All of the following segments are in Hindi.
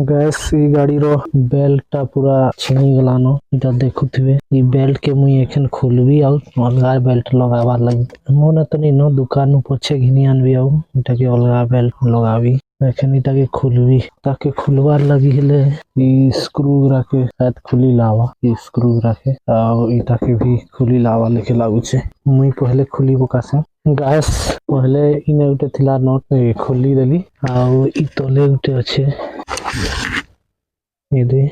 गैस ई गाड़ी रो बेल्ट टा पूरा छिणी गलानो इटा देखुथिबे ई बेल्ट के मुई एखन खोलबी आउ अलगा बेल्ट लगाबार लगी मोने तनी नो दुकान पछे घिनी आनबी आउ इटा के अलगा बेल्ट लगाबी एखन इटा के खोलबी ताके खुलवार लगी हेले ई स्क्रू राखे शायद खुली लावा ई स्क्रू राखे आउ इटा के भी खुली लावा लेके लागु छे मुई पहले खुली बकासे गैस पहले इने उठे थिला नट खोली देली आउ ई तले उठे अच्छे ये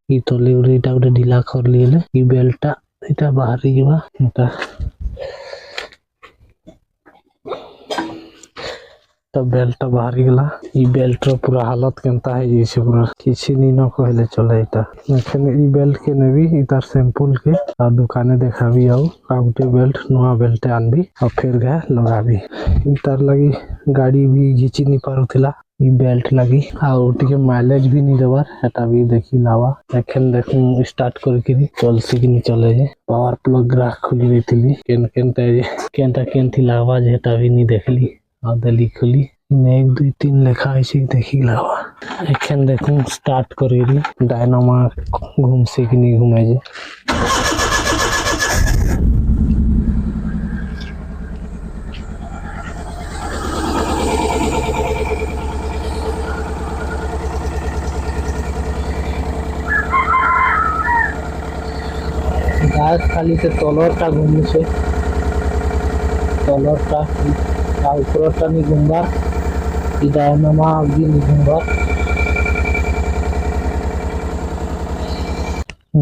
ई तले उठे इटा उठे ढीला कर लिए ई बेल्टा इटा बाहर गवा इटा तब बेल्ट बाहर गला ई बेल्ट रो पूरा हालत केनता है जैसे पूरा किछि नी न कहले चले इटा एखन ई बेल्ट के नेबी इतार सैंपल के आ दुकाने देखाबी आउ आउटे बेल्ट नवा बेल्ट आनबी और फिर गा लगाबी इतार लगी गाड़ी भी घिची नी पारुथिला ई बेल्ट लगी आउ टिके माइलेज भी नी देबार एटा भी देखी लावा एखन देखु स्टार्ट करके चलसी कि नी चले जे पावर प्लग ग्राह खुली रहितली केनता केनथी आवाज एटा भी नी देखली आ दली खुली इने 1 2 3 लेखा है देखी लावा एखन देखू स्टार्ट करेली डायनामा घूम से कि नहीं घूमे जे गाय खाली से तलरटा घूम से तलरटा ऊपरटा नहीं घूमबार डायनामा भी नहीं घूमबार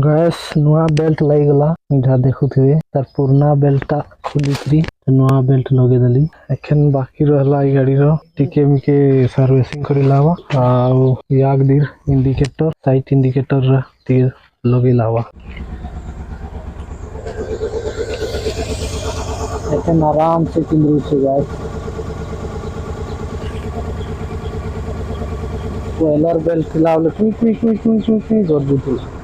गैस नुआ बेल्ट लग गला इधर देखुथिबे तार पुराना बेल्टा खुली नुआ बेल्ट लगे देली एखन बाकी रहला ई गाड़ी रो टिके मिके सर्विसिंग करी लावा आ याग दीर इंडिकेटर साइड इंडिकेटर ती लगे लावा एखन आराम से किंदरू से जाए स्पॉइलर बेल्ट खिलावले कुई जोर बुतुला